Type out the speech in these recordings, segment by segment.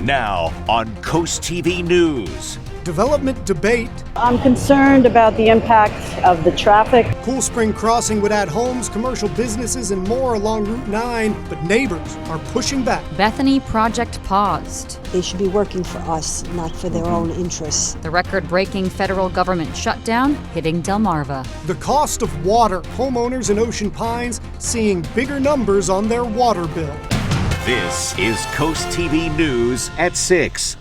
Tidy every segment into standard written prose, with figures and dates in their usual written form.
Now on CoastTV News. Development debate. I'm concerned about the impact of the traffic. Cool Spring Crossing would add homes, commercial businesses, and more along Route 9, but neighbors are pushing back. Bethany project paused. They should be working for us, not for their own interests. The record-breaking federal government shutdown hitting Delmarva. The cost of water. Homeowners in Ocean Pines seeing bigger numbers on their water bill. This is CoastTV News at 6.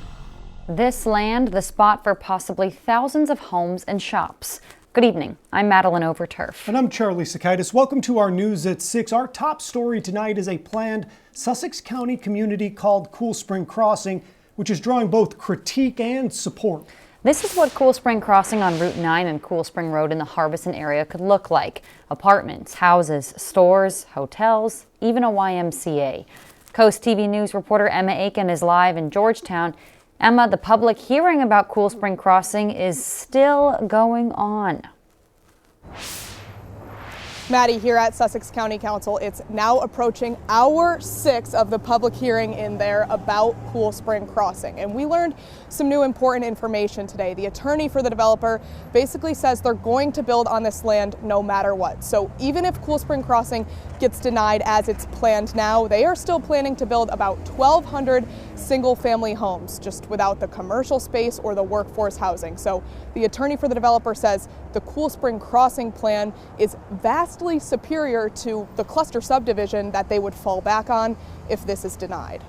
This land, the spot for possibly thousands of homes and shops. Good evening. I'm Madeline Overturf. And I'm Charlie Sakaitis. Welcome to our News at 6. Our top story tonight is a planned Sussex County community called Cool Spring Crossing, which is drawing both critique and support. This is what Cool Spring Crossing on Route 9 and Cool Spring Road in the Harbison area could look like. Apartments, houses, stores, hotels, even a YMCA. CoastTV News reporter Emma Aiken is live in Georgetown. Emma, the public hearing about Cool Spring Crossing is still going on. Maddie, here at Sussex County Council, it's now approaching hour 6 of the public hearing in there about Cool Spring Crossing. And we learned some new important information today. The attorney for the developer basically says they're going to build on this land no matter what. So even if Cool Spring Crossing gets denied as it's planned now, they are still planning to build about 1,200 single-family homes, just without the commercial space or the workforce housing. So the attorney for the developer says the Cool Spring Crossing plan is vastly superior to the cluster subdivision that they would fall back on if this is denied.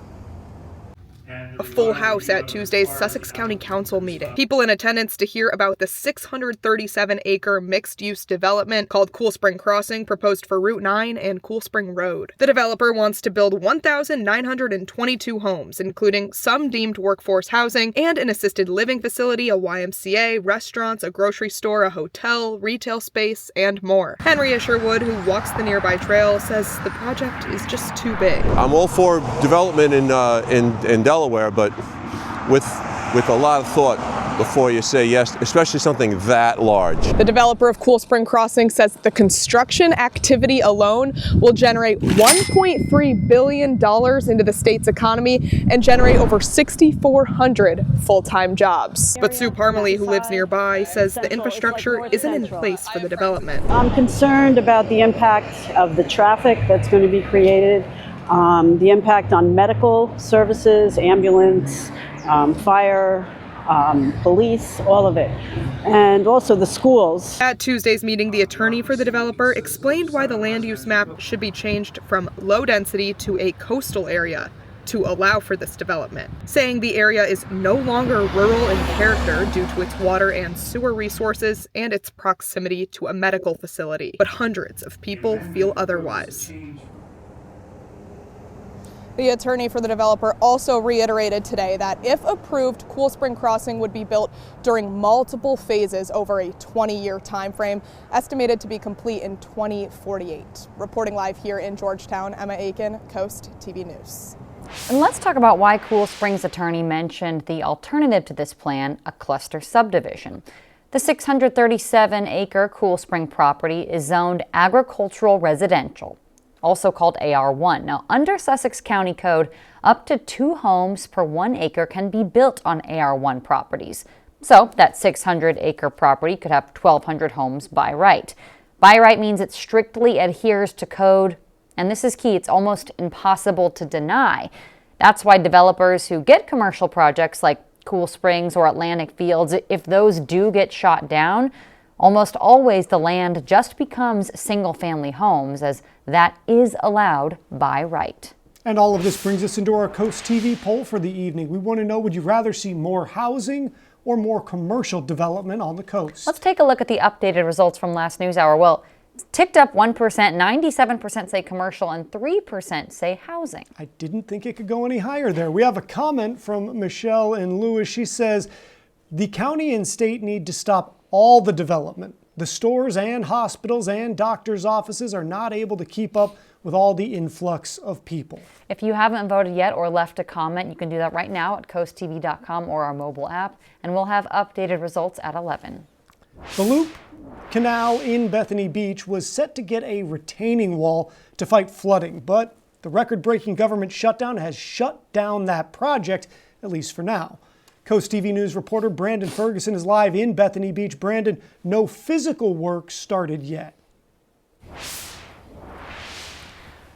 A full house at Tuesday's Sussex County Council meeting. People in attendance to hear about the 637-acre mixed-use development called Cool Spring Crossing, proposed for Route 9 and Cool Spring Road. The developer wants to build 1,922 homes, including some deemed workforce housing and an assisted living facility, a YMCA, restaurants, a grocery store, a hotel, retail space, and more. Henry Sherwood, who walks the nearby trail, says the project is just too big. I'm all for development in Delaware, but with a lot of thought before you say yes, especially something that large. The developer of Cool Spring Crossing says the construction activity alone will generate $1.3 billion into the state's economy and generate over 6,400 full-time jobs. But Sue Parmalee, who lives nearby, says the infrastructure isn't in place for the development. I'm concerned about the impact of the traffic that's going to be created, the impact on medical services, ambulance, fire, police, all of it, and also the schools. At Tuesday's meeting, the attorney for the developer explained why the land use map should be changed from low density to a coastal area to allow for this development, saying the area is no longer rural in character due to its water and sewer resources and its proximity to a medical facility. But hundreds of people feel otherwise. The attorney for the developer also reiterated today that if approved, Cool Spring Crossing would be built during multiple phases over a 20-year time frame, estimated to be complete in 2048. Reporting live here in Georgetown, Emma Aiken, Coast TV News. And let's talk about why Cool Springs attorney mentioned the alternative to this plan, a cluster subdivision. The 637-acre Cool Spring property is zoned agricultural residential, also called AR1. Now, under Sussex County Code, up to 2 homes per 1 acre can be built on AR1 properties. So that 600-acre property could have 1,200 homes by right. By right means it strictly adheres to code, and this is key, it's almost impossible to deny. That's why developers who get commercial projects like Cool Springs or Atlantic Fields, if those do get shot down, almost always the land just becomes single-family homes, as that is allowed by right. And all of this brings us into our Coast TV poll for the evening. We want to know, would you rather see more housing or more commercial development on the coast? Let's take a look at the updated results from last news hour. Well, it's ticked up 1%, 97% say commercial, and 3% say housing. I didn't think it could go any higher there. We have a comment from Michelle in Lewis. She says, the county and state need to stop all the development. The stores and hospitals and doctors' offices are not able to keep up with all the influx of people. If you haven't voted yet or left a comment, you can do that right now at coasttv.com or our mobile app, and we'll have updated results at 11. The Loop Canal in Bethany Beach was set to get a retaining wall to fight flooding, but the record-breaking government shutdown has shut down that project at least for now. Coast TV News reporter Brandon Ferguson is live in Bethany Beach. Brandon, no physical work started yet.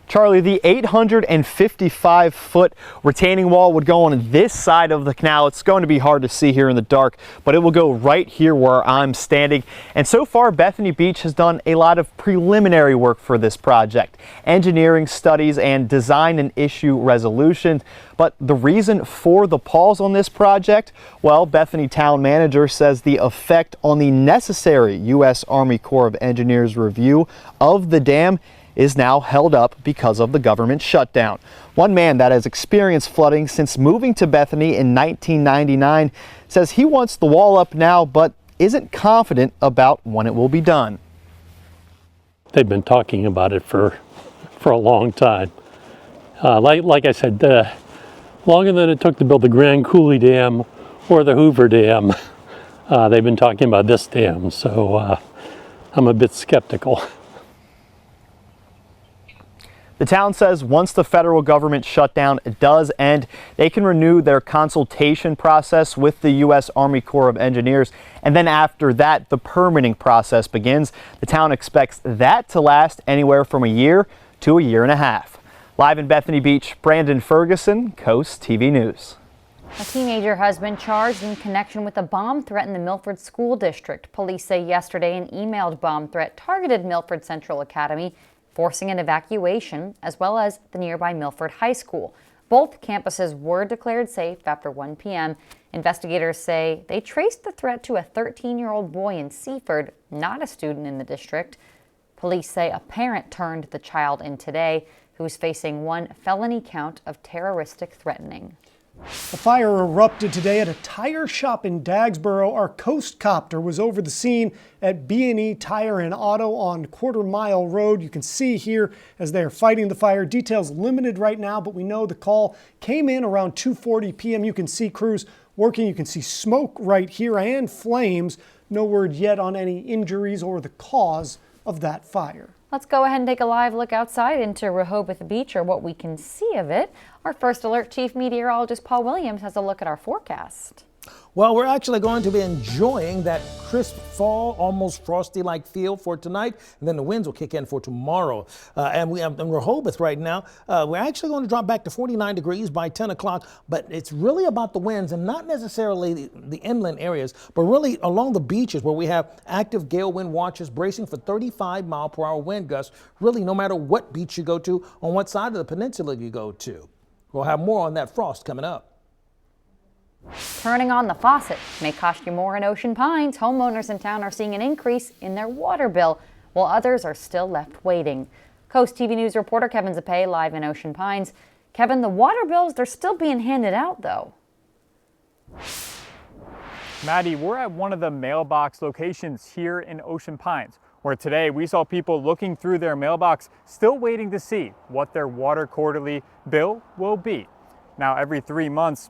Charlie, the 855-foot retaining wall would go on this side of the canal. It's going to be hard to see here in the dark, but it will go right here where I'm standing. And so far, Bethany Beach has done a lot of preliminary work for this project, engineering studies and design and issue resolution. But the reason for the pause on this project, well, Bethany Town Manager says the effect on the necessary U.S. Army Corps of Engineers review of the dam is now held up because of the government shutdown. One man that has experienced flooding since moving to Bethany in 1999 says he wants the wall up now, but isn't confident about when it will be done. They've been talking about it for a long time. Like I said, longer than it took to build the Grand Coulee Dam or the Hoover Dam, they've been talking about this dam, so I'm a bit skeptical. The town says once the federal government shutdown does end, they can renew their consultation process with the U.S. Army Corps of Engineers. And then after that, the permitting process begins. The town expects that to last anywhere from a year to a year and a half. Live in Bethany Beach, Brandon Ferguson, Coast TV News. A teenager has been charged in connection with a bomb threat in the Milford School District. Police say yesterday an emailed bomb threat targeted Milford Central Academy, forcing an evacuation, as well as the nearby Milford High School. Both campuses were declared safe after 1 p.m. Investigators say they traced the threat to a 13-year-old boy in Seaford, not a student in the district. Police say a parent turned the child in today, who is facing one felony count of terroristic threatening. A fire erupted today at a tire shop in Dagsboro. Our Coast Copter was over the scene at B&E Tire and Auto on Quarter Mile Road. You can see here as they are fighting the fire. Details limited right now, but we know the call came in around 2:40 p.m. You can see crews working. You can see smoke right here and flames. No word yet on any injuries or the cause of that fire. Let's go ahead and take a live look outside into Rehoboth Beach, or what we can see of it. Our First Alert Chief Meteorologist Paul Williams has a look at our forecast. Well, we're actually going to be enjoying that crisp fall, almost frosty-like feel for tonight, and then the winds will kick in for tomorrow. And we have in Rehoboth right now, we're actually going to drop back to 49 degrees by 10 o'clock, but it's really about the winds and not necessarily the inland areas, but really along the beaches where we have active gale wind watches bracing for 35-mile-per-hour wind gusts, really no matter what beach you go to, on what side of the peninsula you go to. We'll have more on that frost coming up. Turning on the faucet may cost you more in Ocean Pines. Homeowners in town are seeing an increase in their water bill, while others are still left waiting. Coast TV News reporter Kevin Zappé live in Ocean Pines. Kevin, the water bills, they're still being handed out, though. Maddie, we're at one of the mailbox locations here in Ocean Pines, where today we saw people looking through their mailbox, still waiting to see what their water quarterly bill will be. Now, every 3 months,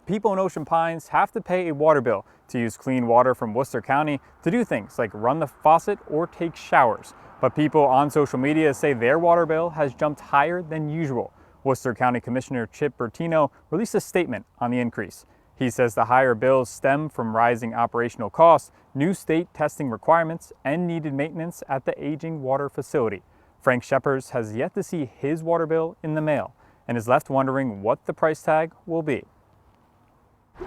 people in Ocean Pines have to pay a water bill to use clean water from Worcester County to do things like run the faucet or take showers. But people on social media say their water bill has jumped higher than usual. Worcester County Commissioner Chip Bertino released a statement on the increase. He says the higher bills stem from rising operational costs, new state testing requirements, and needed maintenance at the aging water facility. Frank Sheppers has yet to see his water bill in the mail and is left wondering what the price tag will be.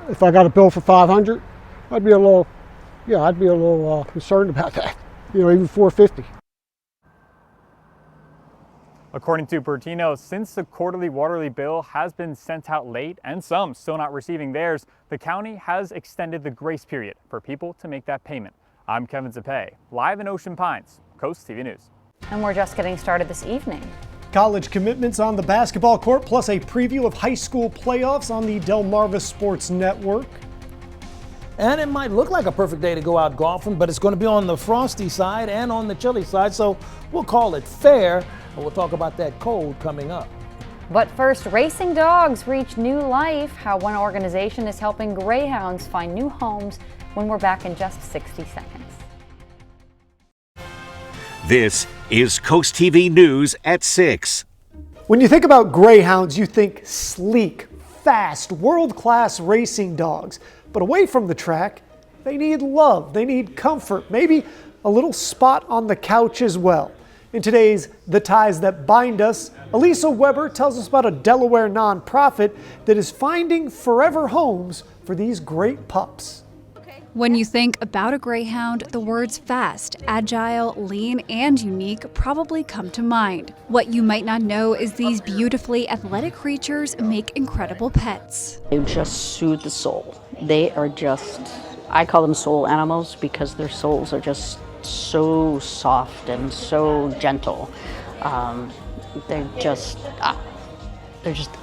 If I got a bill for $500, I'd be a little concerned about that. Even $450. According to Bertino, since the quarterly waterly bill has been sent out late and some still not receiving theirs, the county has extended the grace period for people to make that payment. I'm Kevin Zappé, live in Ocean Pines, Coast TV News. And we're just getting started this evening. College commitments on the basketball court, plus a preview of high school playoffs on the Delmarva Sports Network. And it might look like a perfect day to go out golfing, but it's going to be on the frosty side and on the chilly side, so we'll call it fair, and we'll talk about that cold coming up. But first, racing dogs reach new life, how one organization is helping greyhounds find new homes, when we're back in just 60 seconds. This is Coast TV News at 6. When you think about greyhounds, you think sleek, fast, world-class racing dogs. But away from the track, they need love, they need comfort, maybe a little spot on the couch as well. In today's The Ties That Bind Us, Elisa Weber tells us about a Delaware nonprofit that is finding forever homes for these great pups. When you think about a greyhound, the words fast, agile, lean, and unique probably come to mind. What you might not know is these beautifully athletic creatures make incredible pets. They just soothe the soul. They are just, I call them soul animals because their souls are just so soft and so gentle. They're just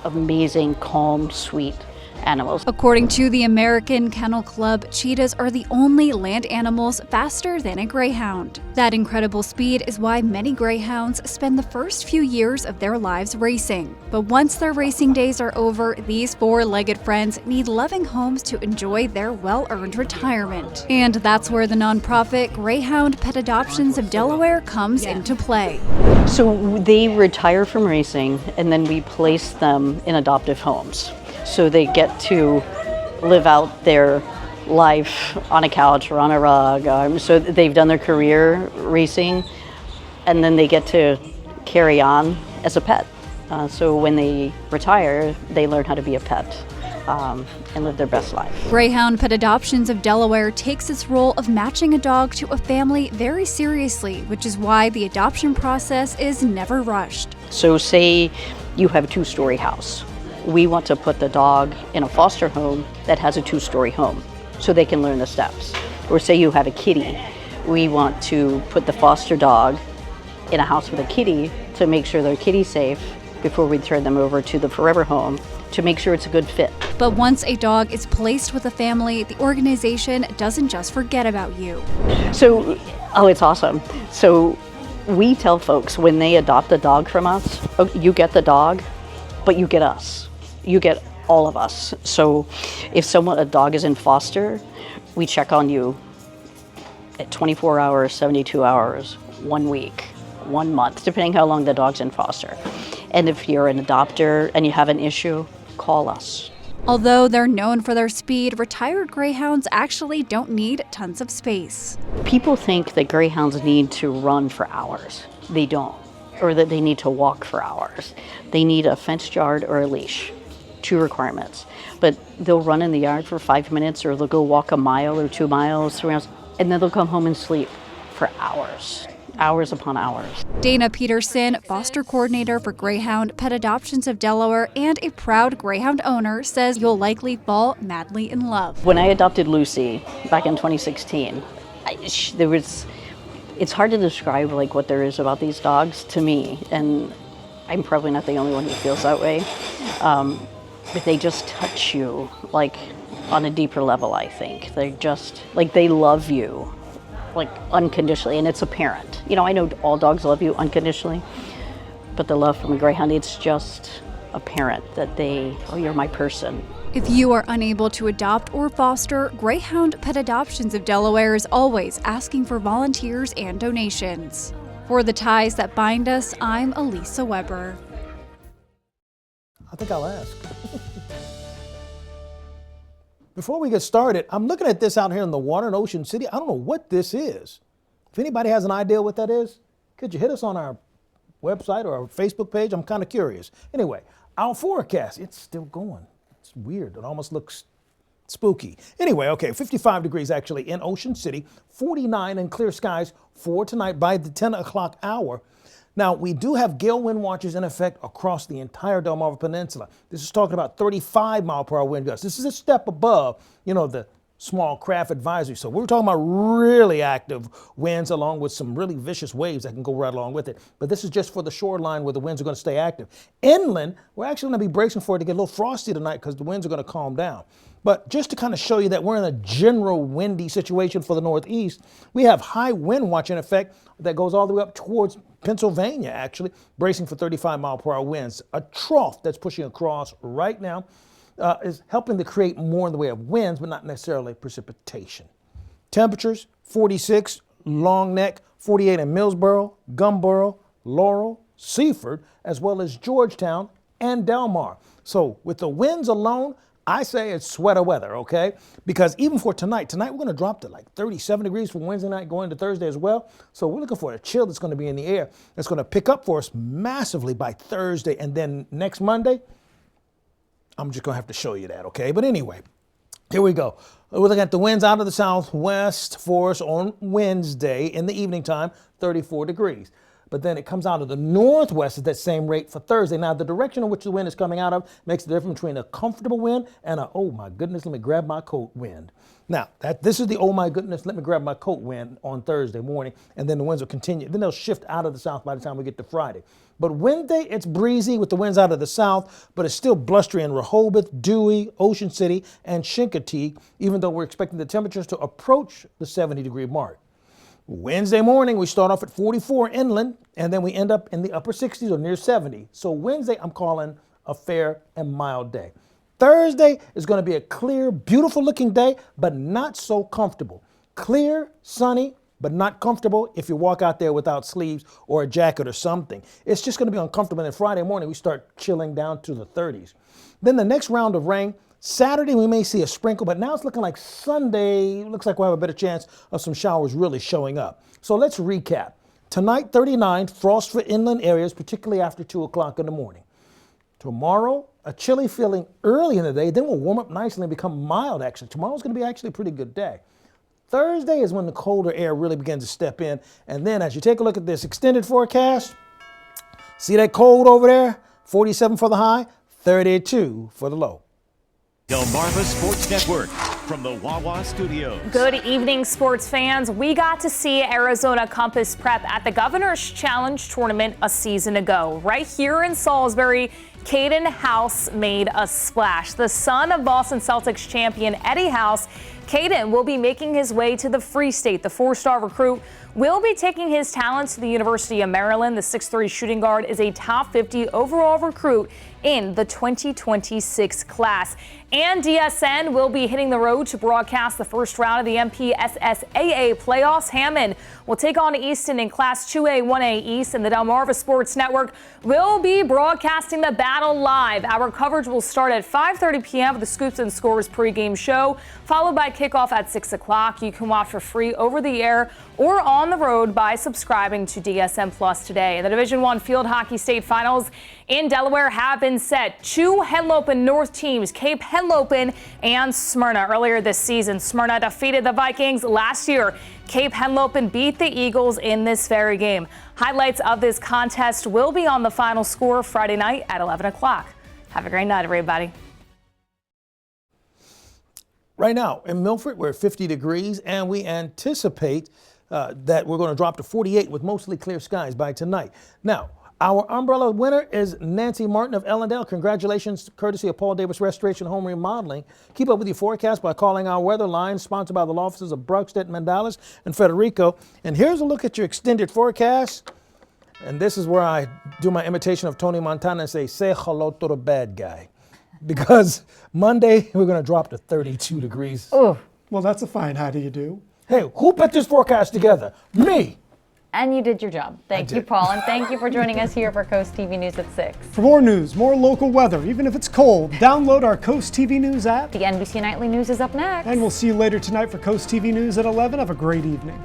amazing, calm, sweet animals. According to the American Kennel Club, cheetahs are the only land animals faster than a greyhound. That incredible speed is why many greyhounds spend the first few years of their lives racing. But once their racing days are over, these four-legged friends need loving homes to enjoy their well-earned retirement. And that's where the nonprofit Greyhound Pet Adoptions of Delaware comes into play. So they retire from racing and then we place them in adoptive homes. So they get to live out their life on a couch or on a rug. So they've done their career racing, and then they get to carry on as a pet. So when they retire, they learn how to be a pet and live their best life. Greyhound Pet Adoptions of Delaware takes its role of matching a dog to a family very seriously, which is why the adoption process is never rushed. So say you have a two-story house. We want to put the dog in a foster home that has a two-story home so they can learn the steps. Or say you have a kitty. We want to put the foster dog in a house with a kitty to make sure their kitty's safe before we turn them over to the forever home to make sure it's a good fit. But once a dog is placed with a family, the organization doesn't just forget about you. So, it's awesome. So we tell folks when they adopt a dog from us, oh, you get the dog, but you get us. You get all of us. So if a dog is in foster, we check on you at 24 hours, 72 hours, 1 week, 1 month, depending how long the dog's in foster. And if you're an adopter and you have an issue, call us. Although they're known for their speed, retired greyhounds actually don't need tons of space. People think that greyhounds need to run for hours. They don't. Or that they need to walk for hours. They need a fenced yard or a leash. 2 requirements. But they'll run in the yard for 5 minutes, or they'll go walk a mile or 2 miles, 3 miles, and then they'll come home and sleep for hours. Hours upon hours. Dana Peterson, foster coordinator for Greyhound Pet Adoptions of Delaware and a proud greyhound owner, says you'll likely fall madly in love. When I adopted Lucy back in 2016, it's hard to describe what there is about these dogs to me, and I'm probably not the only one who feels that way. But they just touch you on a deeper level, I think. They're just they love you unconditionally, and it's apparent. I know all dogs love you unconditionally, but the love from a greyhound, it's just apparent that you're my person. If you are unable to adopt or foster, Greyhound Pet Adoptions of Delaware is always asking for volunteers and donations. For The Ties That Bind Us, I'm Elisa Weber. I think I'll ask. Before we get started, I'm looking at this out here in the water in Ocean City. I don't know what this is. If anybody has an idea what that is, could you hit us on our website or our Facebook page? I'm kind of curious. Anyway, our forecast, it's still going. It's weird. It almost looks spooky. Anyway, okay, 55 degrees actually in Ocean City, 49 and clear skies for tonight by the 10 o'clock hour. Now, we do have gale wind watches in effect across the entire Delmarva Peninsula. This is talking about 35-mile-per-hour wind gusts. This is a step above, the small craft advisory. So we're talking about really active winds along with some really vicious waves that can go right along with it. But this is just for the shoreline where the winds are going to stay active. Inland, we're actually going to be bracing for it to get a little frosty tonight because the winds are going to calm down. But just to kind of show you that we're in a general windy situation for the Northeast, we have high wind watch in effect that goes all the way up towards Pennsylvania, actually, bracing for 35-mile-per-hour winds. A trough that's pushing across right now is helping to create more in the way of winds, but not necessarily precipitation. Temperatures, 46, Long Neck, 48 in Millsboro, Gumboro, Laurel, Seaford, as well as Georgetown and Del Mar. So with the winds alone, I say it's sweater weather, okay? Because even for tonight we're going to drop to like 37 degrees from Wednesday night going to Thursday as well. So we're looking for a chill that's going to be in the air. That's going to pick up for us massively by Thursday. And then next Monday, I'm just going to have to show you that, okay? But anyway, here we go. We're looking at the winds out of the southwest for us on Wednesday in the evening time, 34 degrees. But then it comes out of the northwest at that same rate for Thursday. Now, the direction in which the wind is coming out of makes the difference between a comfortable wind and a, oh my goodness, let me grab my coat wind. Now, this is the oh my goodness, let me grab my coat wind on Thursday morning, and then the winds will continue. Then they'll shift out of the south by the time we get to Friday. But Wednesday, it's breezy with the winds out of the south, but it's still blustery in Rehoboth, Dewey, Ocean City, and Chincoteague, even though we're expecting the temperatures to approach the 70-degree mark. Wednesday morning, we start off at 44 inland, and then we end up in the upper 60s or near 70. So Wednesday, I'm calling a fair and mild day. Thursday is going to be a clear, beautiful looking day, but not so comfortable. Clear, sunny, but not comfortable if you walk out there without sleeves or a jacket or something. It's just going to be uncomfortable. And then Friday morning, we start chilling down to the 30s. Then the next round of rain, Saturday, we may see a sprinkle, but now it's looking like Sunday. Looks like we'll have a better chance of some showers really showing up. So let's recap. Tonight, 39, frost for inland areas, particularly after 2 o'clock in the morning. Tomorrow, a chilly feeling early in the day, then we'll warm up nicely and become mild, actually. Tomorrow's going to be actually a pretty good day. Thursday is when the colder air really begins to step in. And then as you take a look at this extended forecast, see that cold over there? 47 for the high, 32 for the low. Delmarva Sports Network from the Wawa Studios. Good evening, sports fans. We got to see Arizona Compass Prep at the Governor's Challenge tournament a season ago. Right here in Salisbury, Caden House made a splash. The son of Boston Celtics champion Eddie House, Caden will be making his way to the Free State. The 4-star recruit will be taking his talents to the University of Maryland. The 6'3" shooting guard is a top 50 overall recruit in the 2026 class. And DSN will be hitting the road to broadcast the first round of the MPSSAA playoffs. Hammond will take on Easton in Class 2A, 1A East, and the Delmarva Sports Network will be broadcasting the battle live. Our coverage will start at 5:30 p.m. with the Scoops and Scores pregame show, followed by kickoff at 6 o'clock. You can watch for free over the air or on the road by subscribing to DSN Plus today. The Division I Field Hockey State Finals in Delaware have been set. 2 Henlopen North teams, Cape Henlopen and Smyrna. Earlier this season, Smyrna defeated the Vikings. Last year, Cape Henlopen beat the Eagles in this very game. Highlights of this contest will be on the Final Score Friday night at 11 o'clock. Have a great night, everybody. Right now in Milford, we're at 50 degrees, and we anticipate that we're going to drop to 48 with mostly clear skies by tonight. Now, our umbrella winner is Nancy Martin of Ellendale. Congratulations, courtesy of Paul Davis Restoration Home Remodeling. Keep up with your forecast by calling our weather line, sponsored by the law offices of Brugstedt, Mandalis, and Federico. And here's a look at your extended forecast. And this is where I do my imitation of Tony Montana and say hello to the bad guy. Because Monday, we're going to drop to 32 degrees. Oh, well, that's a fine how do you do. Hey, who put this forecast together? Me. And you did your job. Thank you, Paul, and thank you for joining us here for Coast TV News at 6. For more news, more local weather, even if it's cold, download our Coast TV News app. The NBC Nightly News is up next. And we'll see you later tonight for Coast TV News at 11. Have a great evening.